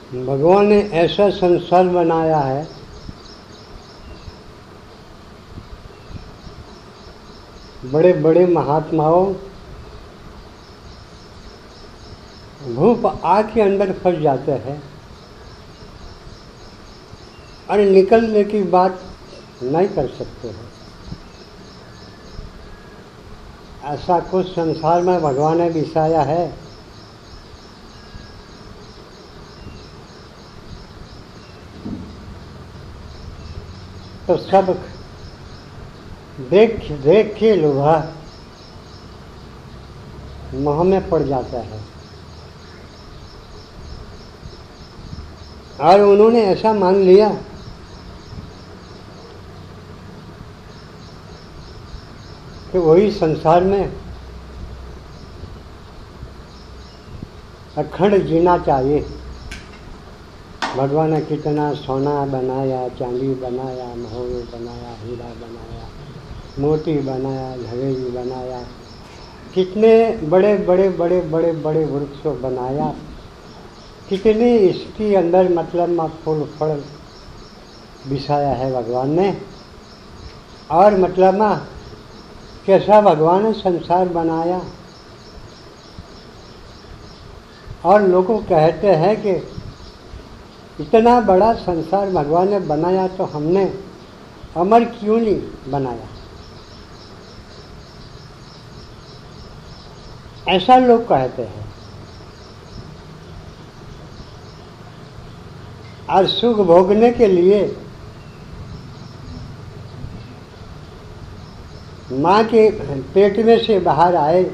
भगवान ने ऐसा संसार बनाया है बड़े बड़े महात्माओं धूप आग के अंदर फंस जाते हैं और निकलने की बात नहीं कर सकते हैं। ऐसा कुछ संसार में भगवान ने बिछाया है। तो सब देख देख के लुभा मोह में पड़ जाता है। और उन्होंने ऐसा मान लिया कि वही संसार में अखंड जीना चाहिए। भगवान ने कितना सोना बनाया, चांदी बनाया, मोहर बनाया, हीरा बनाया, मोती बनाया, झवेरी बनाया, कितने बड़े बड़े बड़े बड़े बड़े वृक्षों बनाया, कितने इसके अंदर मतलब फूल फल बिछाया है भगवान ने। और मतलब कैसा भगवान ने संसार बनाया। और लोग कहते हैं कि इतना बड़ा संसार भगवान ने बनाया तो हमने अमर क्यों नहीं बनाया। ऐसा लोग कहते हैं। और सुख भोगने के लिए माँ के पेट में से बाहर आए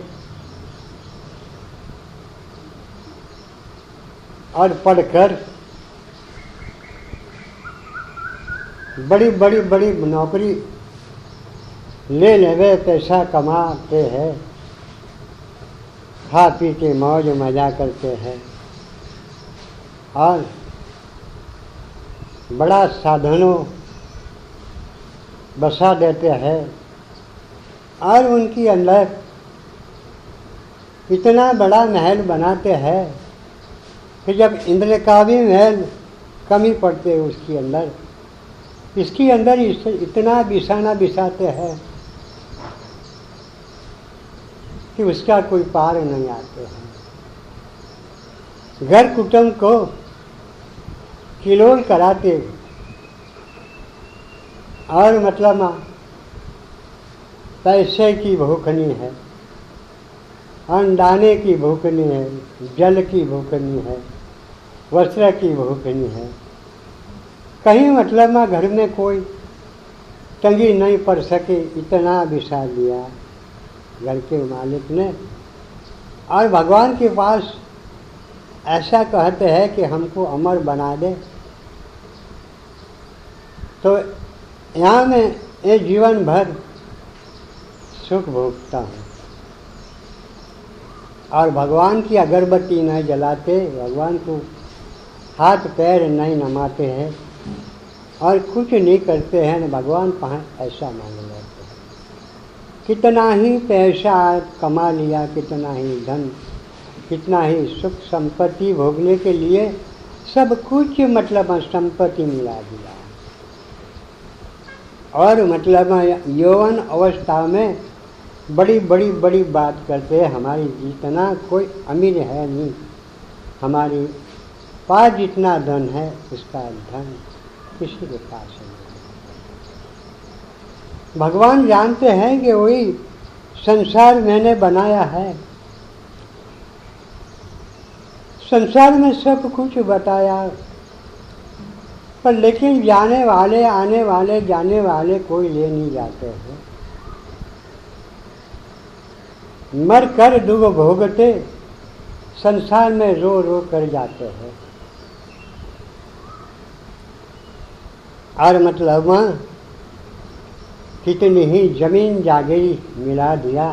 और पढ़कर बड़ी बड़ी बड़ी नौकरी ले लेवे, पैसा कमाते हैं, खा पी के मौज मजा करते हैं और बड़ा साधनों बसा देते हैं। और उनके अंदर इतना बड़ा महल बनाते हैं कि जब इंद्र का भी महल कमी पड़ते उसके अंदर, इसके अंदर इतना बिछाना बिछाते हैं कि उसका कोई पार नहीं आते हैं। घर कुटुंब को किलोल कराते और मतलब पैसे की भूखनी है, अन्नदाने की भूखनी है, जल की भूखनी है, वस्त्र की भूखनी है। कहीं मतलब घर में कोई तंगी नहीं पड़ सके, इतना बिछा दिया घर के मालिक ने। और भगवान के पास ऐसा कहते हैं कि हमको अमर बना दे। तो यहाँ मैं ये जीवन भर सुख भोगता हूँ और भगवान की अगरबत्ती नहीं जलाते, भगवान को हाथ पैर नहीं नमाते हैं और कुछ नहीं करते हैं। भगवान कहाँ ऐसा मान लेते हैं। कितना ही पैसा कमा लिया, कितना ही धन, कितना ही सुख संपत्ति भोगने के लिए सब कुछ मतलब संपत्ति मिला दिया। और मतलब यौवन अवस्था में बड़ी बड़ी बड़ी बात करते हैं, हमारी जितना कोई अमीर है नहीं, हमारी पास जितना धन है उसका धन किसी के पास नहीं। भगवान जानते हैं कि वही संसार मैंने बनाया है, संसार में सब कुछ बताया, पर लेकिन जाने वाले आने वाले जाने वाले कोई ले नहीं जाते हैं। मर कर दुख भोगते संसार में रो रो कर जाते हैं। और मतलब कितनी ही जमीन जागीर मिला दिया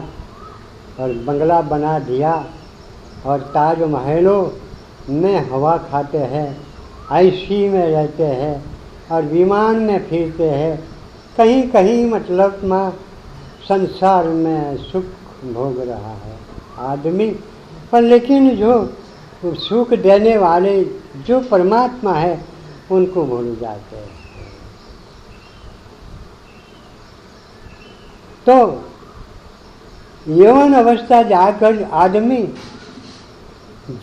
और बंगला बना दिया और ताज महलों में हवा खाते हैं, आईसी में रहते हैं और विमान में फिरते हैं। कहीं कहीं मतलब संसार में सुख भोग रहा है आदमी, पर लेकिन जो सुख देने वाले जो परमात्मा है उनको भूल जाते हैं। तो यौवन अवस्था जाकर आदमी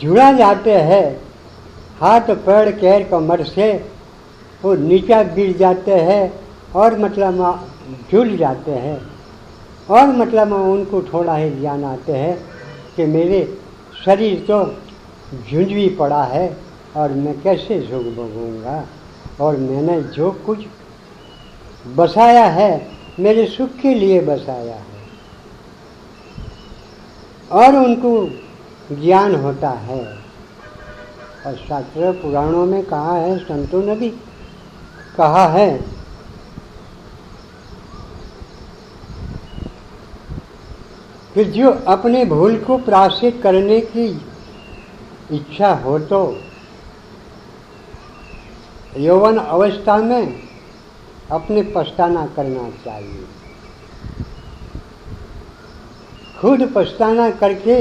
जुड़ा जाते हैं, हाथ पैर पैर कमर से वो नीचा गिर जाते हैं और मतलब झूल जाते हैं, और मतलब उनको थोड़ा ही ज्ञान आते हैं कि मेरे शरीर तो झुंझवी पड़ा है और मैं कैसे सुख भोगूंगा, और मैंने जो कुछ बसाया है मेरे सुख के लिए बसाया है। और उनको ज्ञान होता है। और शास्त्र पुराणों में कहा है, संतों ने भी कहा है कि जो अपने भूल को प्रायश्चित करने की इच्छा हो तो यौवन अवस्था में अपने पछताना करना चाहिए। खुद पछताना करके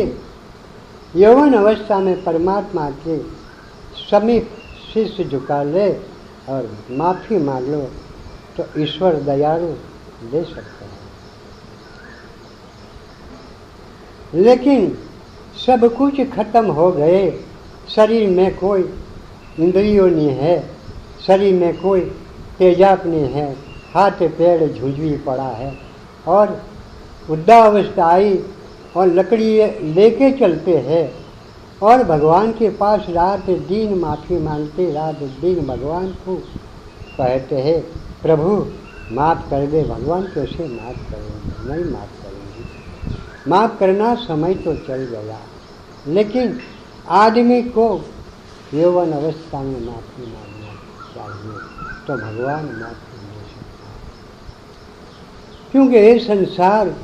यौवन अवस्था में परमात्मा के समीप शीश झुका ले और माफ़ी मांग लो तो ईश्वर दयालु दे सकते हैं। लेकिन सब कुछ खत्म हो गए, शरीर में कोई इंद्रियों नहीं है, शरीर में कोई तेजाब नहीं है, हाथ पैर झुंझवी पड़ा है और वृद्धावस्था आई और लकड़ी लेके चलते हैं और भगवान के पास रात दिन माफ़ी मांगते, रात दिन भगवान को कहते हैं प्रभु माफ़ कर दे। भगवान कैसे माफ़ करेंगे? नहीं माफ़ करेंगे। माफ़ करना समय तो चल गया, लेकिन आदमी को यौवन अवस्था में माफ़ी मांगना चाहिए तो भगवान माफ़ी दे सकता है। क्योंकि ये संसार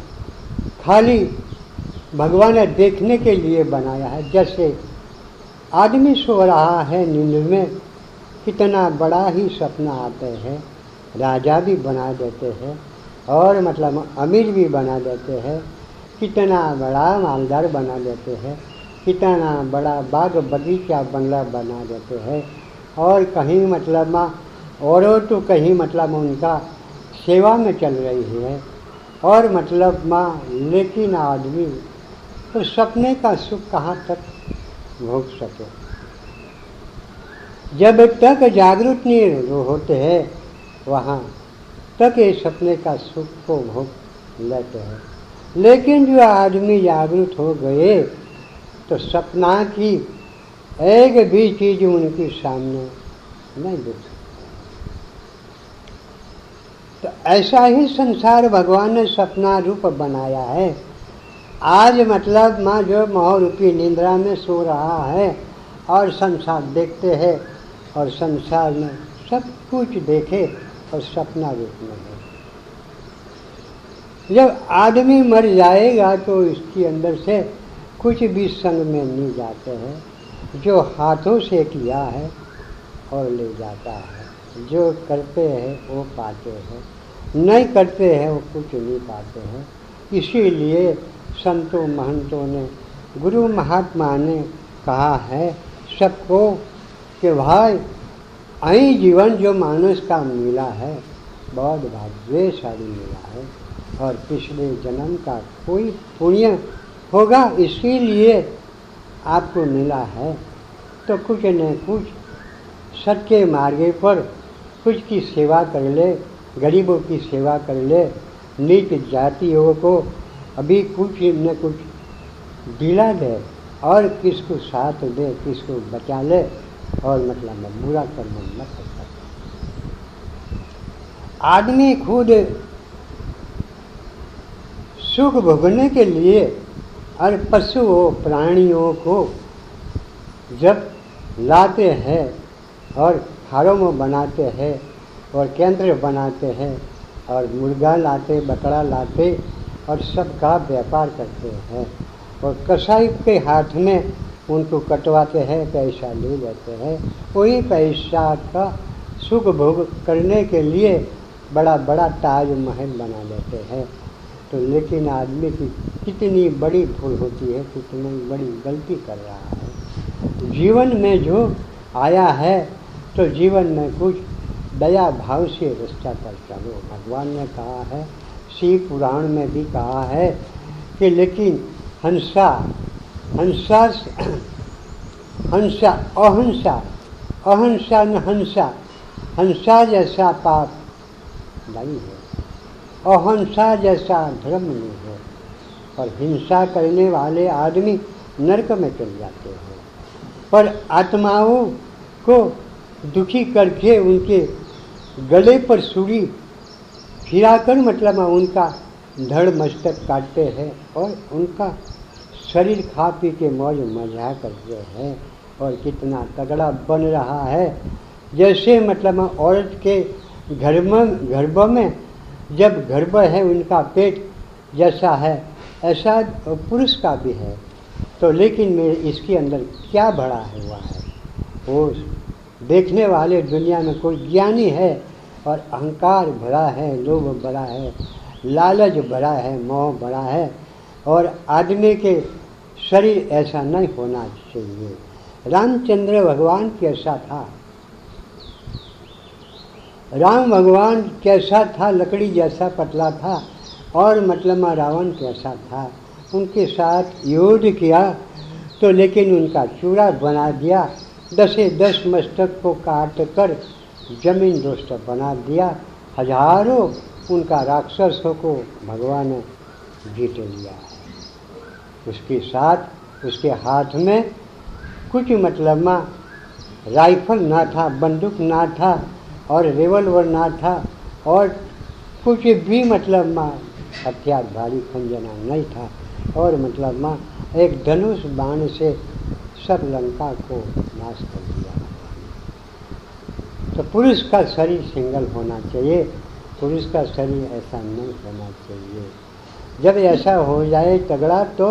खाली भगवान ने देखने के लिए बनाया है। जैसे आदमी सो रहा है नींद में, कितना बड़ा ही सपना आते हैं, राजा भी बना देते हैं और मतलब अमीर भी बना देते हैं, कितना बड़ा मालदार बना देते हैं, कितना बड़ा बाग बगीचा बंगला बना देते हैं, और कहीं मतलब औरों तो कहीं मतलब उनका सेवा में चल रही है और मतलब लेकिन आदमी तो सपने का सुख कहाँ तक भोग सके? जब तक जागरूक नहीं होते हैं वहाँ तक ये सपने का सुख को भोग लेते हैं। लेकिन जो आदमी जागरूक हो गए तो सपना की एक भी चीज उनके सामने नहीं दिख सकती। तो ऐसा ही संसार भगवान ने सपना रूप बनाया है। आज मतलब जो मोहरूपी निंद्रा में सो रहा है और संसार देखते हैं और संसार में सब कुछ देखे और सपना रूप में है। जब आदमी मर जाएगा तो इसके अंदर से कुछ भी संग में नहीं जाते हैं। जो हाथों से किया है और ले जाता है, जो करते हैं वो पाते हैं, नहीं करते हैं वो कुछ नहीं पाते हैं। इसीलिए संतों महंतों ने, गुरु महात्मा ने कहा है सबको कि भाई आई जीवन जो मानुष का मिला है बहुत भाग्यशाली मिला है और पिछले जन्म का कोई पुण्य होगा इसीलिए आपको मिला है। तो कुछ न कुछ सत्य मार्ग पर कुछ की सेवा कर ले, गरीबों की सेवा कर ले, नीच जातियों को अभी कुछ न कुछ दिला दे और किसको साथ दे, किसको बचा ले और मतलब बुरा कर्म मत कर। आदमी खुद सुख भोगने के लिए और पशुओं प्राणियों को जब लाते हैं और फार्म बनाते हैं और केंद्र बनाते हैं और मुर्गा लाते, बकरा लाते और सबका व्यापार करते हैं और कसाई के हाथ में उनको कटवाते हैं, पैसा ले लेते हैं। वही पैसा का सुख भोग करने के लिए बड़ा बड़ा ताजमहल बना लेते हैं। तो लेकिन आदमी की कितनी बड़ी भूल होती है, कितनी बड़ी गलती कर रहा है। जीवन में जो आया है तो जीवन में कुछ दया भाव से रास्ता पर चलो। भगवान ने कहा है, शिव पुराण में भी कहा है कि लेकिन हंसा हंसा हंसा अहिंसा अहिंसा न हंसा, हंसा जैसा पाप नहीं है, अहिंसा जैसा धर्म नहीं है, और हिंसा करने वाले आदमी नरक में चल जाते हैं। पर आत्माओं को दुखी करके उनके गले पर सुरी फिराकर मतलब उनका धड़ मस्तक काटते हैं और उनका शरीर खा पी के मौज मजा करते हैं। और कितना तगड़ा बन रहा है, जैसे मतलब औरत के गर्भ में जब गर्भ है उनका पेट जैसा है ऐसा पुरुष का भी है। तो लेकिन मेरे इसके अंदर क्या भरा हुआ है, वो देखने वाले दुनिया में कोई ज्ञानी है और अहंकार भरा है, लोभ भरा है, लालच भरा है, मोह भरा है। और आदमी के शरीर ऐसा नहीं होना चाहिए। रामचंद्र भगवान कैसा था, राम भगवान कैसा था, लकड़ी जैसा पतला था। और मतलब रावण कैसा था, उनके साथ युद्ध किया तो लेकिन उनका चूड़ा बना दिया, 10 मस्तक को काट कर जमीन दोस्त बना दिया। हजारों उनका राक्षसों को भगवान ने जीत लिया है। उसके साथ उसके हाथ में कुछ मतलब राइफल ना था, बंदूक ना था और रिवॉल्वर ना था और कुछ भी मतलब हथियार भारी खंजना नहीं था। और मतलब एक धनुष बाण से सब लंका को नाश कर दिया। तो पुरुष का शरीर सिंगल होना चाहिए, पुरुष का शरीर ऐसा नहीं होना चाहिए। जब ऐसा हो जाए तगड़ा तो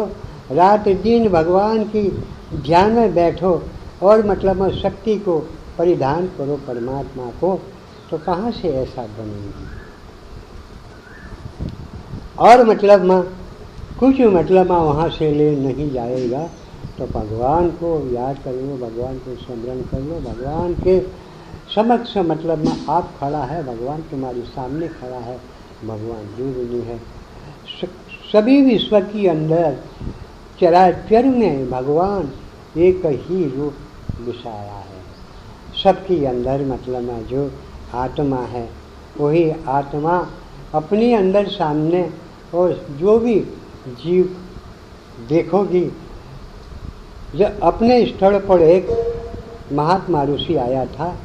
रात दिन भगवान की ध्यान में बैठो और मतलब शक्ति को परिधान करो परमात्मा को, तो कहाँ से ऐसा बनेगी। और मतलब कुछ मतलब वहाँ से ले नहीं जाएगा। तो भगवान को याद कर लो, भगवान को स्मरण कर लो, भगवान के समक्ष मतलब आप खड़ा है, भगवान तुम्हारे सामने खड़ा है, भगवान दूर नहीं है। सभी विश्व के अंदर चराचर में भगवान एक ही रूप विसाया है। सबके अंदर मतलब जो आत्मा है वही आत्मा अपने अंदर सामने, और जो भी जीव देखोगी, जब अपने स्थल पर एक महात्मा ऋषि आया था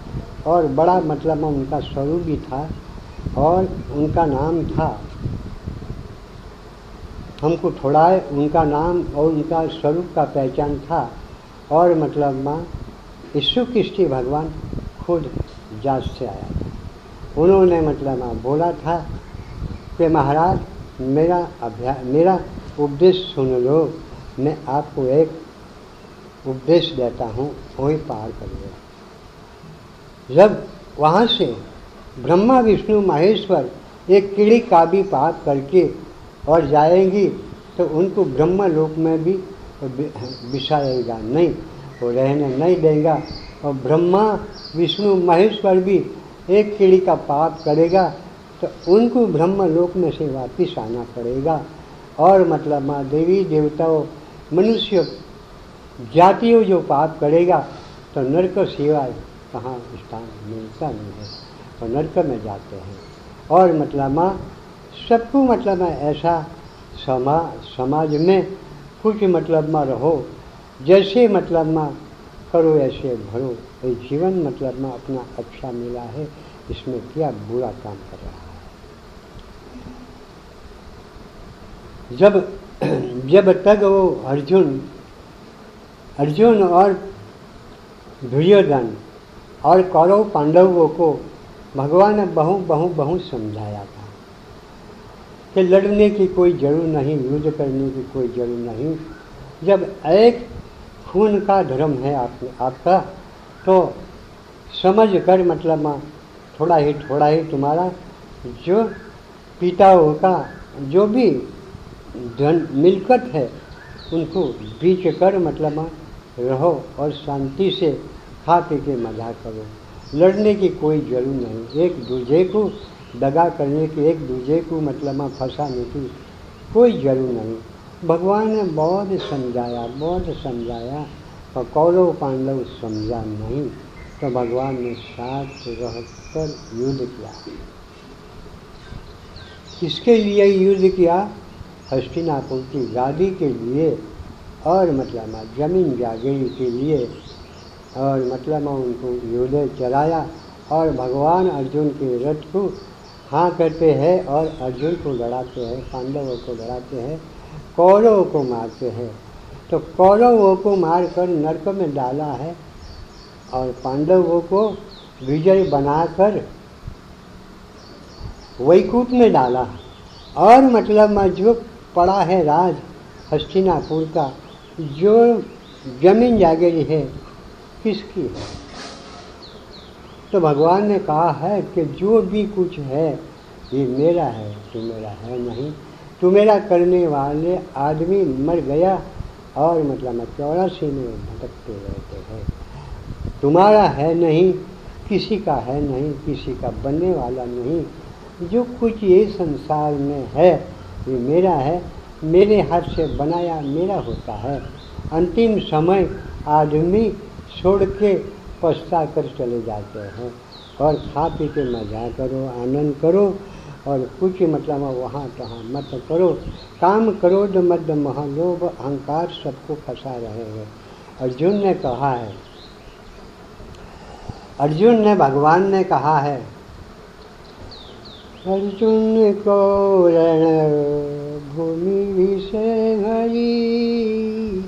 और बड़ा मतलब उनका स्वरूप भी था और उनका नाम था, हमको थोड़ा उनका नाम और उनका स्वरूप का पहचान था। और मतलब यीशु कृष्ण भगवान खुद जांच से आया था। उन्होंने मतलब बोला था कि महाराज मेरा उपदेश सुन लो, मैं आपको एक उपदेश देता हूँ, वही पार करिए। जब वहाँ से ब्रह्मा विष्णु महेश्वर एक कीड़ी का भी पाप करके और जाएंगी तो उनको ब्रह्म लोक में भी बिसाएगा नहीं, वो रहने नहीं देगा। और ब्रह्मा विष्णु महेश्वर भी एक कीड़ी का पाप करेगा तो उनको ब्रह्म लोक में से वापिस आना पड़ेगा। और मतलब देवी देवताओं मनुष्य जातियों जो पाप करेगा तो नरक सिवाय कहाँ स्थान मिलता नहीं है, तो नरक में जाते हैं। और मतलब सबको मतलब ऐसा समाज में कुछ मतलब रहो, जैसे मतलब करो ऐसे भरो। ये जीवन मतलब अपना अच्छा मिला है, इसमें क्या बुरा काम कर रहा है। जब तक वो अर्जुन और दुर्योधन और कौरव पांडवों को भगवान ने बहुत समझाया था कि लड़ने की कोई जरूर नहीं, युद्ध करने की कोई जरूर नहीं। जब एक खून का धर्म है आपका तो समझ कर मतलब थोड़ा ही तुम्हारा जो पिताओं का जो भी धन मिलकत है उनको बीच कर मतलब रहो और शांति से खा पी के मजा करो, लड़ने की कोई जरूर नहीं, एक दूसरे को दगा करने की, एक दूसरे को मतलब फंसाने की कोई जरूर नहीं। भगवान ने बहुत समझाया और कौरव पांडव समझा नहीं, तो भगवान ने साथ रहकर युद्ध किया। किसके लिए युद्ध किया? हस्तिनापुर की गादी के लिए और मतलब जमीन जागीर के लिए, और मतलब उनको युद्ध चलाया और भगवान अर्जुन के रथ को हाँ करते हैं और अर्जुन को लड़ाते हैं, पांडवों को लड़ाते हैं, कौरवों को मारते हैं। तो कौरवों को मारकर नरक में डाला है और पांडवों को विजय बनाकर वैकुंठ में डाला। और मतलब जो पड़ा है राज हस्तिनापुर का, जो जमीन जागीर है, किसकी है? तो भगवान ने कहा है कि जो भी कुछ है ये मेरा है, तू मेरा है नहीं। तू मेरा करने वाले आदमी मर गया और मतलब 84 में भटकते रहते हैं। तुम्हारा है नहीं, किसी का है नहीं, किसी का बनने वाला नहीं। जो कुछ ये संसार में है ये मेरा है, मेरे हाथ से बनाया मेरा होता है। अंतिम समय आदमी छोड़ के पछता कर चले जाते हैं। और खा पी के मजा करो, आनंद करो और कुछ मतलब वहाँ तहाँ मत करो। काम क्रोध मद महालोभ अहंकार सबको फंसा रहे हैं। अर्जुन ने कहा है, अर्जुन ने भगवान ने कहा है, अर्जुन को रण भूमि विषय हरि,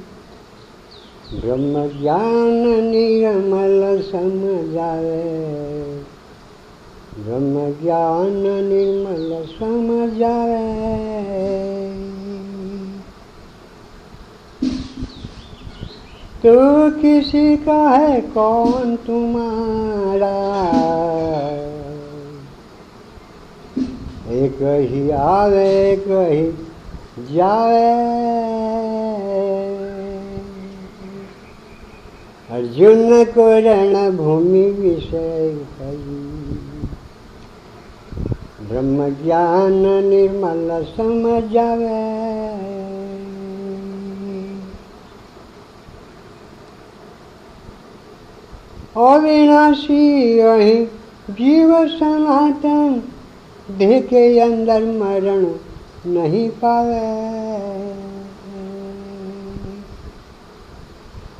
ब्रह्म ज्ञान निर्मल समझावे, ब्रह्म ज्ञान निर्मल समझावे। तो किसी का है कौन तुम्हारा, एक ही आवे एक ही जावे। अर्जुन को रण भूमि विषय हरि, ब्रह्म ज्ञान निर्मल समझावे। अविनाशी अहि जीव सनातन, देह के अंदर मरण नहीं पावे।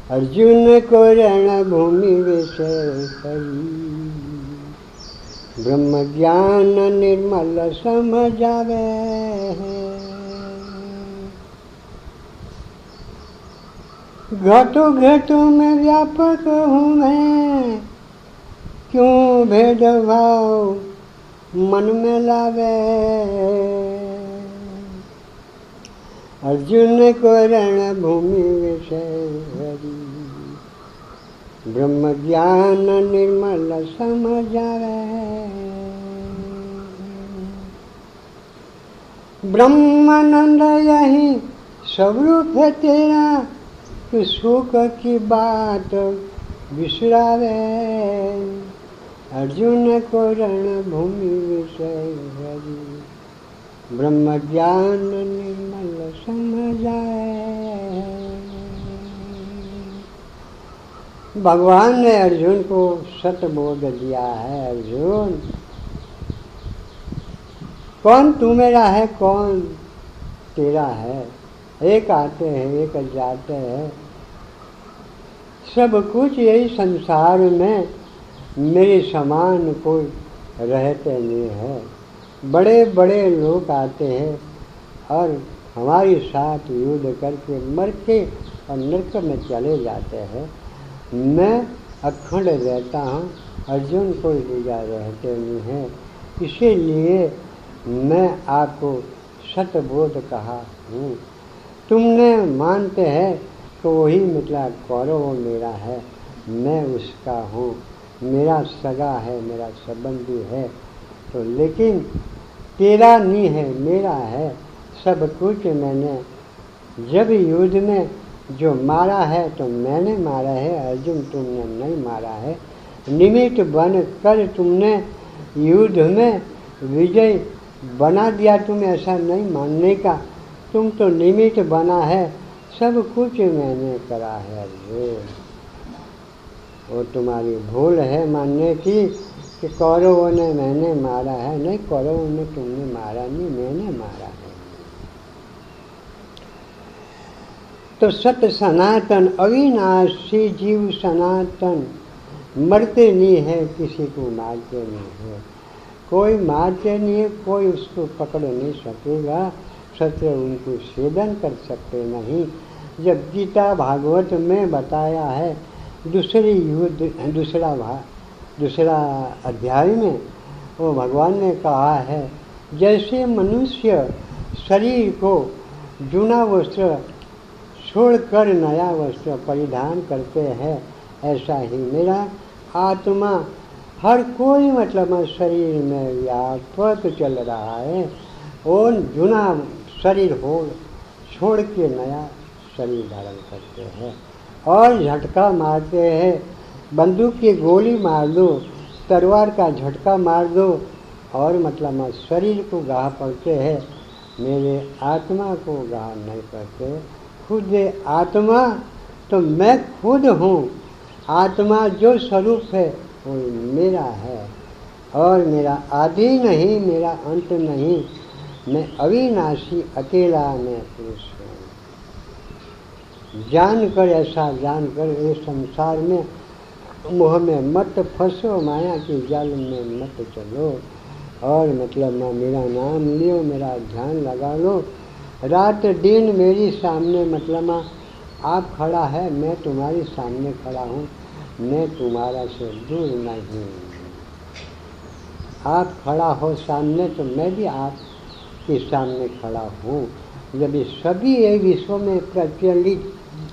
अर्जुन को रण भूमि विषय हरि, ब्रह्म ज्ञान निर्मल समझावे। घटो घटो में व्यापक हूँ मैं, क्यों भेदभाव मन में लावे। अर्जुन को रण भूमि विषय हरि, ब्रह्म ज्ञान निर्मल समझावे। ब्रह्मानंद यही सब रूप है तेरा, कि सुख की बात बिसरावे। अर्जुन को रण भूमि विषय हरि, ब्रह्म ज्ञान निर्मल समझाए। भगवान ने अर्जुन को सत बोध दिया है। अर्जुन, कौन तू मेरा है, कौन तेरा है? एक आते हैं एक जाते हैं, सब कुछ यही संसार में मेरे समान कोई रहते नहीं है। बड़े बड़े लोग आते हैं और हमारे साथ युद्ध करके मर के और नरक में चले जाते हैं। मैं अखंड रहता हूँ, अर्जुन को लीजा रहते नहीं हैं। इसीलिए मैं आपको सतबोध कहा हूँ। तुमने मानते हैं तो वही मतलब कौरव मेरा है, मैं उसका हूँ, मेरा सगा है, मेरा संबंधी है। तो लेकिन तेरा नहीं है, मेरा है। सब कुछ मैंने जब युद्ध में जो मारा है तो मैंने मारा है अर्जुन, तुमने नहीं मारा है। निमित्त बन कर तुमने युद्ध में विजय बना दिया, तुम्हें ऐसा नहीं मानने का। तुम तो निमित्त बना है, सब कुछ मैंने करा है अर्जुन। वो तुम्हारी भूल है मानने की कि कौरवों ने मैंने मारा है। नहीं, कौरवों ने तुमने मारा नहीं, मैंने मारा है। तो सत्य सनातन अविनाशी जीव सनातन, मरते नहीं है, किसी को मारते नहीं है। कोई मारते नहीं है, कोई उसको पकड़ नहीं सकेगा, शत्रु उनको छेदन कर सकते नहीं। जब गीता भागवत में बताया है दूसरी युद्ध दूसरा अध्याय में, वो भगवान ने कहा है जैसे मनुष्य शरीर को जूना वस्त्र छोड़कर नया वस्त्र परिधान करते हैं, ऐसा ही मेरा आत्मा हर कोई मतलब शरीर में व्यापक चल रहा है। और जूना शरीर हो छोड़ के नया शरीर धारण करते हैं और झटका मारते हैं। बंदूक की गोली मार दो, तलवार का झटका मार दो और मतलब शरीर को गाह पड़ते हैं, मेरे आत्मा को गाह नहीं पड़ते। खुद आत्मा तो मैं खुद हूँ, आत्मा जो स्वरूप है वो मेरा है और मेरा आदि नहीं, मेरा अंत नहीं। मैं अविनाशी अकेला मैं पुरुष हूँ। जानकर, ऐसा जानकर इस संसार में मोह में मत फंसो, माया की जाल में मत चलो और मतलब मेरा नाम लियो, मेरा ध्यान लगा लो। रात दिन मेरी सामने मतलब आप खड़ा है, मैं तुम्हारे सामने खड़ा हूँ, मैं तुम्हारा से दूर नहीं। आप खड़ा हो सामने तो मैं भी आपके सामने खड़ा हूँ। जब ये सभी ये विश्व में प्रचलित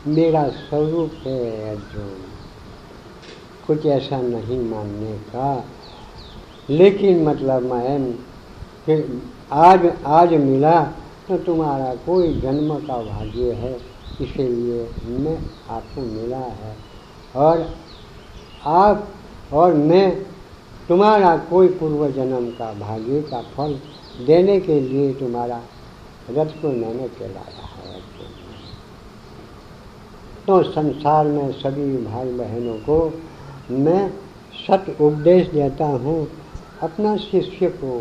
मेरा स्वरूप है अर्जुन, कुछ ऐसा नहीं मानने का। लेकिन मतलब मैं फिर आज मिला तो तुम्हारा कोई जन्म का भाग्य है, इसीलिए मैं आपको मिला है और आप और मैं तुम्हारा कोई पूर्व जन्म का भाग्य का फल देने के लिए तुम्हारा रथ को मैंने चलाया है। तो संसार में सभी भाई बहनों को मैं सत्य उपदेश देता हूँ, अपना शिष्य को